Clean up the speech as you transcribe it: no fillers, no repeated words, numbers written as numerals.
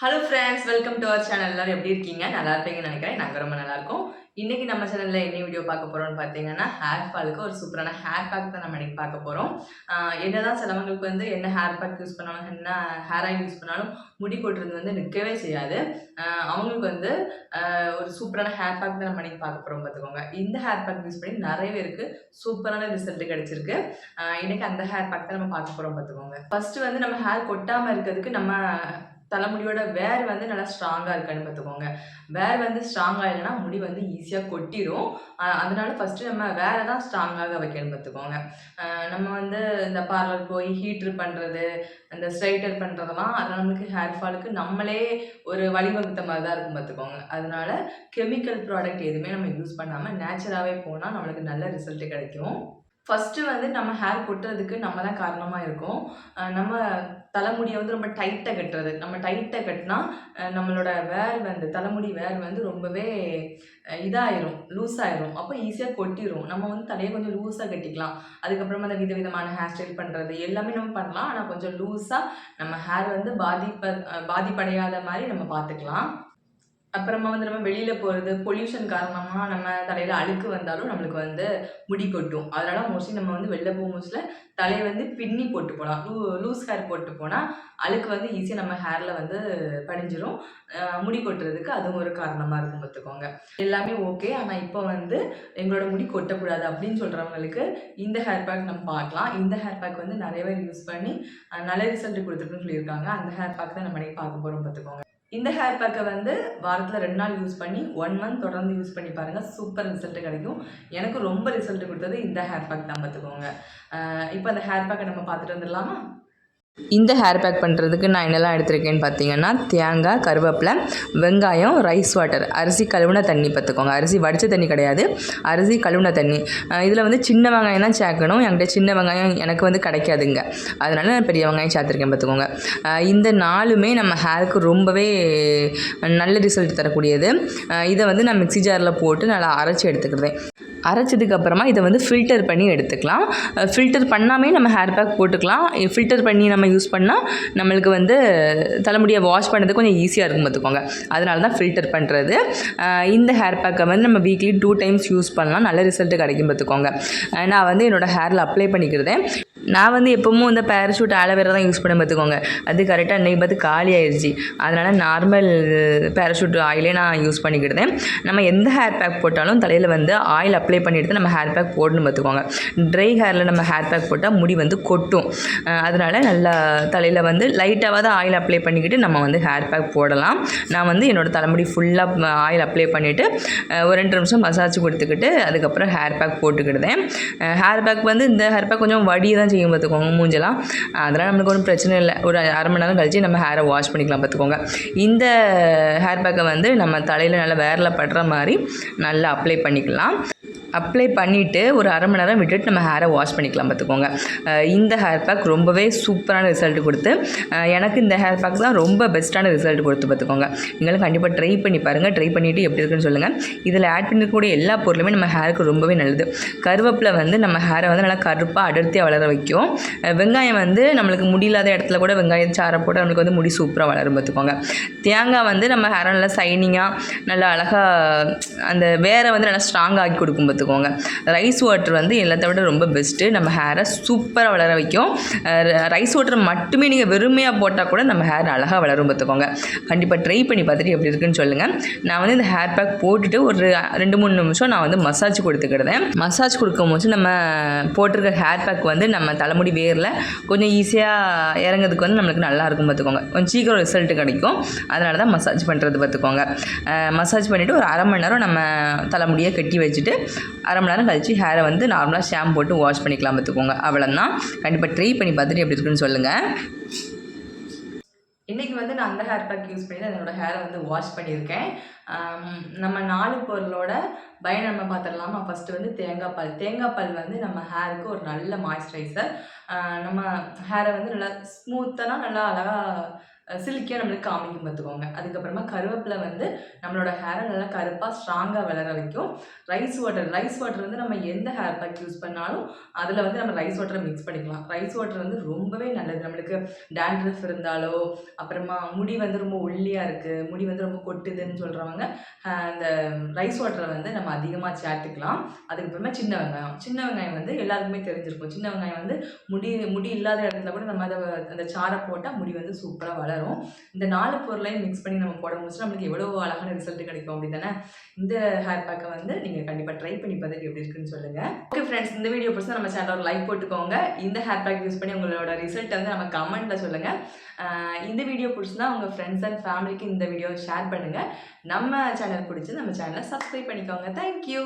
Hello friends, welcome to our channel. எல்லாரும் எப்படி இருக்கீங்க? நல்லா இருப்பீங்கன்னு நினைக்கிறேன். நாங்கள் ரொம்ப நல்லா இருக்கோம். இன்னைக்கு நம்ம சேனல்ல என்ன வீடியோ பார்க்க போறோம்னு பார்த்தீங்கன்னா, ஹேர் ஃபாலுக்கு ஒரு சூப்பரான ஹேர் பேக் தான் நம்ம இன்னைக்கு பார்க்க போறோம். என்னதான் சிலவங்களுக்கு வந்து என்ன ஹேர் பேக் யூஸ் பண்ணாலும், என்ன ஹேர் ஆயில் யூஸ் பண்ணாலும் முடி கொட்டுறது வந்து நிற்கவே செய்யாது. அவங்களுக்கு வந்து ஒரு சூப்பரான ஹேர் பேக் தான் நம்ம இன்னைக்கு பார்க்க போறோம் பார்த்துக்கோங்க. இந்த ஹேர் பேக் யூஸ் பண்ணி நிறைய பேருக்கு சூப்பரான ரிசல்ட் கிடைச்சிருக்கு. இன்னைக்கு அந்த ஹேர் பேக் தான் நம்ம பார்க்க போறோம் பார்த்துக்கோங்க. ஃபர்ஸ்ட் வந்து நம்ம ஹேர் கொட்டாம இருக்கிறதுக்கு நம்ம தலைமுடியோட வேர் வந்து நல்லா ஸ்ட்ராங்கா இருக்கான்னு பார்த்துக்கோங்க. வேர் வந்து ஸ்ட்ராங்கா இல்லைன்னா முடி வந்து ஈஸியா கொட்டிரும். அதனால ஃபர்ஸ்ட்டு நம்ம வேர தான் ஸ்ட்ராங்காக வைக்கணும்னு பார்த்துக்கோங்க. நம்ம வந்து இந்த பார்லர் போய் ஹீட்ரு பண்றது, அந்த ஸ்ட்ரைட்டர் பண்றதெல்லாம் அதெல்லாம் நம்மளுக்கு ஹேர் ஃபாலுக்கு நம்மளே ஒரு வழிவகுத்த மாதிரி தான் இருக்கும் பார்த்துக்கோங்க. அதனால கெமிக்கல் ப்ராடக்ட் எதுவுமே நம்ம யூஸ் பண்ணாம நேச்சுராவே போனா நம்மளுக்கு நல்ல ரிசல்ட் கிடைக்கும். ஃபர்ஸ்ட்டு வந்து நம்ம ஹேர் கொட்டுறதுக்கு நம்ம தான் காரணமா இருக்கோம். நம்ம தலைமுடிய வந்து ரொம்ப டைட்டா கட்டுறது. நம்ம டைட்டா கட்டினா நம்மளோட வேர் வந்து தலைமுடி வேர் வந்து ரொம்பவே இதாயிரும், லூஸ் ஆயிரும். அப்போ ஈஸியா கொட்டிரும். நம்ம வந்து தலைய கொஞ்சம் லூஸா கட்டிக்கலாம். அதுக்கப்புறமா அந்த விதவிதமான ஹேர் ஸ்டைல் பண்றது எல்லாமே நம்ம பண்ணலாம். ஆனா கொஞ்சம் லூஸா நம்ம ஹேர் வந்து பாதிப்படையாத மாரி நம்ம பார்த்துக்கலாம். அப்புறமா வந்து நம்ம வெளியில போறது, பொல்யூஷன் காரணமா நம்ம தலையில அழுக்கு வந்தாலும் நம்மளுக்கு வந்து முடி கொட்டும். அதனால மோஸ்ட்லி நம்ம வந்து வெளில போகும்போதுல தலைய வந்து பின்னி போட்டு போலாம். லூஸ் ஹேர் போட்டு போனா, அழுக்கு வந்து ஈஸியா நம்ம ஹேர்ல வந்து படிஞ்சிரும். முடி கொட்டுறதுக்கு அதுவும் ஒரு காரணமா இருக்கும் பார்த்துக்கோங்க. எல்லாமே ஓகே. ஆனா இப்போ வந்து எங்களோட முடி கொட்டக்கூடாது அப்படின்னு சொல்றவங்களுக்கு இந்த ஹேர் பேக் நம்ம பார்க்கலாம். இந்த ஹேர் பேக் வந்து நெறைய பேர் யூஸ் பண்ணி நல்ல ரிசல்ட் குடுத்துருக்குன்னு சொல்லியிருக்காங்க. அந்த ஹேர் பேக் தான் நம்ம இன்னைக்கு பார்க்க போறோம் பார்த்துக்கோங்க. இந்த ஹேர் பேக்க வந்து வாரத்துல 2 நாள் யூஸ் பண்ணி 1 மந்த் தொடர்ந்து யூஸ் பண்ணி பாருங்க. சூப்பர் ரிசல்ட் கிடைக்கும். எனக்கு ரொம்ப ரிசல்ட் குடுத்தது இந்த ஹேர் பேக் தான் பார்த்துக்கோங்க. இப்போ அந்த ஹேர் பேக்க நம்ம பார்த்துட்டு வந்துடலாமா? இந்த ஹேர் பேக் பண்ணுறதுக்கு நான் என்னெல்லாம் எடுத்திருக்கேன்னு பார்த்தீங்கன்னா, தேங்காய், கருவேப்பிலை, வெங்காயம், ரைஸ் வாட்டர், அரிசி கழுவுன தண்ணி பார்த்துக்கோங்க. அரிசி வடித்த தண்ணி கிடையாது, அரிசி கழுவுன தண்ணி. இதில் வந்து சின்ன வெங்காயம் தான் சேர்க்கணும். என்கிட்ட சின்ன வெங்காயம் எனக்கு வந்து கிடைக்காதுங்க. அதனால நான் பெரிய வெங்காயம் சேர்த்துருக்கேன் பார்த்துக்கோங்க. இந்த 4மே நம்ம ஹேருக்கு ரொம்பவே நல்ல ரிசல்ட் தரக்கூடியது. இதை வந்து நான் மிக்ஸி ஜாரில் போட்டு நல்லா அரைச்சி எடுத்துக்கிறேன். அரைச்சதுக்கப்புறமா இதை வந்து ஃபில்டர் பண்ணி எடுத்துக்கலாம். ஃபில்டர் பண்ணாமே நம்ம ஹேர் பேக் போட்டுக்கலாம். ஃபில்டர் பண்ணி நம்ம யூஸ் பண்ணால் நம்மளுக்கு வந்து தலைமுடியை வாஷ் பண்ணுறது கொஞ்சம் ஈஸியாக இருக்கும் பார்த்துக்கோங்க. அதனால தான் ஃபில்டர் பண்ணுறது. இந்த ஹேர் பேக்கை வந்து நம்ம வீக்லி 2 டைம்ஸ் யூஸ் பண்ணலாம். நல்ல ரிசல்ட் கிடைக்கும் பார்த்துக்கோங்க. நான் வந்து என்னோடய ஹேரில் அப்ளை பண்ணிக்கிறேன். நான் வந்து எப்பவும் இந்த பேராஷூட் ஆலோவேரா தான் யூஸ் பண்ண பார்த்துக்கோங்க. அது கரெக்டாக அன்றைக்கி பார்த்து காலி ஆயிடுச்சு. அதனால் நார்மல் பேராஷூட் ஆயிலே நான் யூஸ் பண்ணிக்கிட்டேன். நம்ம எந்த ஹேர் பேக் போட்டாலும் தலையில் வந்து ஆயில் அப்ளை பண்ணி எடுத்து நம்ம ஹேர் பேக் போடணும் பார்த்துக்கோங்க. ட்ரை ஹேரில் நம்ம ஹேர் பேக் போட்டால் முடி வந்து கொட்டும். அதனால் நல்லா தலையில் வந்து லைட்டாவது ஆயில் அப்ளை பண்ணிக்கிட்டு நம்ம வந்து ஹேர் பேக் போடலாம். நான் வந்து என்னோடய தலைமுடி ஃபுல்லாக ஆயில் அப்ளை பண்ணிவிட்டு ஒரு 2 நிமிஷம் மசாஜ் கொடுத்துக்கிட்டு அதுக்கப்புறம் ஹேர் பேக் போட்டுக்கிட்டேன். ஹேர் பேக் வந்து இந்த ஹேர் பேக் கொஞ்சம் வடி தான் செய்யும் பார்த்துக்கோங்க மூஞ்செல்லாம். அதெல்லாம் நம்மளுக்கு ஒன்றும் பிரச்சனை இல்லை. ஒரு 1/2 மணி நேரம் கழிச்சு நம்ம ஹேரை வாஷ் பண்ணிக்கலாம் பார்த்துக்கோங்க. இந்த ஹேர் பேக்கை வந்து நம்ம தலையில் நல்லா வேரில் படுற மாதிரி நல்லா அப்ளை பண்ணிக்கலாம். அப்ளை பண்ணிவிட்டு ஒரு 1/2 மணி நேரம் விட்டுட்டு நம்ம ஹேரை வாஷ் பண்ணிக்கலாம் பார்த்துக்கோங்க. இந்த ஹேர் பேக் ரொம்பவே சூப்பரான ரிசல்ட் கொடுத்து எனக்கு இந்த ஹேர் பேக் தான் ரொம்ப பெஸ்ட்டான ரிசல்ட் கொடுத்து பார்த்துக்கோங்க. நீங்களும் கண்டிப்பாக ட்ரை பண்ணி பாருங்கள். ட்ரை பண்ணிவிட்டு எப்படி இருக்குன்னு சொல்லுங்கள். இதில் ஆட் பண்ணிக்கூடிய எல்லா பொருளுமே நம்ம ஹேருக்கு ரொம்பவே நல்லது. கருவேப்பிலை வந்து நம்ம ஹேரை வந்து நல்லா கருப்பாக அடர்த்தியாக வளர வைக்கும். வெங்காயம் வந்து நம்மளுக்கு முடியில்லாத இடத்துல கூட வெங்காயம் சாரை போட்டு நம்மளுக்கு வந்து முடி சூப்பராக வளரும் பார்த்துக்கோங்க. தேங்காய் வந்து நம்ம ஹேரை நல்லா சைனிங்காக நல்லா அழகாக அந்த வேரை வந்து நல்லா ஸ்ட்ராங் ஆக்கி கொடுக்கும் பார்த்துக்கோங்க. ரைஸ் வாட்டர் வந்து எல்லாத்த விட ரொம்ப பெஸ்ட்டு. நம்ம ஹேரை சூப்பராக வளர வைக்கும். ரைஸ் வாட்டர் மட்டுமே நீங்கள் வெறுமையாக போட்டால் கூட நம்ம ஹேர் அழகாக வளரும் பார்த்துக்கோங்க. கண்டிப்பாக ட்ரை பண்ணி பார்த்துட்டு எப்படி இருக்குன்னு சொல்லுங்கள். நான் வந்து இந்த ஹேர் பேக் போட்டுட்டு ஒரு 2-3 நிமிஷம் நான் வந்து மசாஜ் கொடுத்துக்கிடுதேன். மசாஜ் கொடுக்கும்போது நம்ம போட்டிருக்க ஹேர் பேக் வந்து நம்ம தலைமுடி வேரில் கொஞ்சம் ஈஸியாக இறங்கிறதுக்கு வந்து நம்மளுக்கு நல்லா இருக்கும் பார்த்துக்கோங்க. கொஞ்சம் சீக்கிரம் ரிசல்ட் கிடைக்கும். அதனால தான் மசாஜ் பண்ணுறது பார்த்துக்கோங்க. மசாஜ் பண்ணிவிட்டு ஒரு 1/2 மணி நேரம் நம்ம தலைமுடியை கட்டி வச்சுட்டு 1/2 மணி நேரம் கழிச்சு ஹேரை வந்து நார்மலாக ஷாம்பு போட்டு வாஷ் பண்ணிக்கலாம் பார்த்துக்கோங்க. அவ்வளோதான். கண்டிப்பாக ட்ரை பண்ணி பார்த்துட்டு எப்படி இருக்குன்னு சொல்லுங்கள். இன்றைக்கி வந்து நான் அந்த ஹேர் பேக் யூஸ் பண்ணி தான் என்னோடய ஹேரை வந்து வாஷ் பண்ணியிருக்கேன். நம்ம 4 பொருளோட பயன் நம்ம பார்த்துடலாமா? ஃபஸ்ட்டு வந்து தேங்காய் பால். தேங்காய் பால் வந்து நம்ம ஹேருக்கு ஒரு நல்ல மாய்ஸ்சரைசர். நம்ம ஹேரை வந்து நல்லா ஸ்மூத்தானா நல்லா அழகாக சில்கியாக நம்மளுக்கு காமிக்கும் பார்த்துக்கோங்க. அதுக்கப்புறமா கருவேப்பிலை வந்து நம்மளோட ஹேரை நல்லா கருப்பாக ஸ்ட்ராங்காக வளர வைக்கும். ரைஸ் வாட்டர் வந்து நம்ம எந்த ஹேர் பேக் யூஸ் பண்ணாலும் அதில் வந்து நம்ம ரைஸ் வாட்டரை மிக்ஸ் பண்ணிக்கலாம். ரைஸ் வாட்டர் வந்து ரொம்பவே நல்லது. நம்மளுக்கு டேண்ட்ரஃப் இருந்தாலோ, அப்புறமா முடி வந்து ரொம்ப ஒல்லியாக இருக்குது, முடி வந்து ரொம்ப கொட்டுதுன்னு சொல்கிறவங்க இந்த ரைஸ் வாட்டரை வந்து நம்ம அதிகமாக சேர்த்துக்கலாம். அதுக்கப்புறமா சின்ன வெங்காயம் வந்து எல்லாருக்குமே தெரிஞ்சிருக்கும். சின்ன வெங்காயம் வந்து முடி இல்லாத இடத்துல கூட நம்ம அதை அந்த சாறை போட்டால் முடி வந்து சூப்பராக வளரும். இந்த 4 பொருளையும் மிக்ஸ் பண்ணி நம்ம போடும்போது நம்மளுக்கு எவ்வளோ அழகான ரிசல்ட் கிடைக்கும் அப்படி தானே. இந்த ஹேர் பேக்கை வந்து நீங்கள் கண்டிப்பாக ட்ரை பண்ணி பார்த்துட்டு எப்படி இருக்குன்னு சொல்லுங்கள். ஓகே ஃப்ரெண்ட்ஸ், இந்த வீடியோ பிடிச்சா நம்ம சேனல் ஒரு லைக் போட்டுக்கோங்க. இந்த ஹேர் பேக் யூஸ் பண்ணி உங்களோட ரிசல்ட்டை வந்து நம்ம கமெண்ட்டில் சொல்லுங்கள். இந்த வீடியோ பிடிச்சிருந்தா உங்கள் ஃப்ரெண்ட்ஸ் அண்ட் ஃபேமிலிக்கு இந்த வீடியோ ஷேர் பண்ணுங்கள். நம்ம சேனல் பிடிச்சி நம்ம சேனலை சப்ஸ்கிரைப் பண்ணிக்கோங்க. தேங்க்யூ.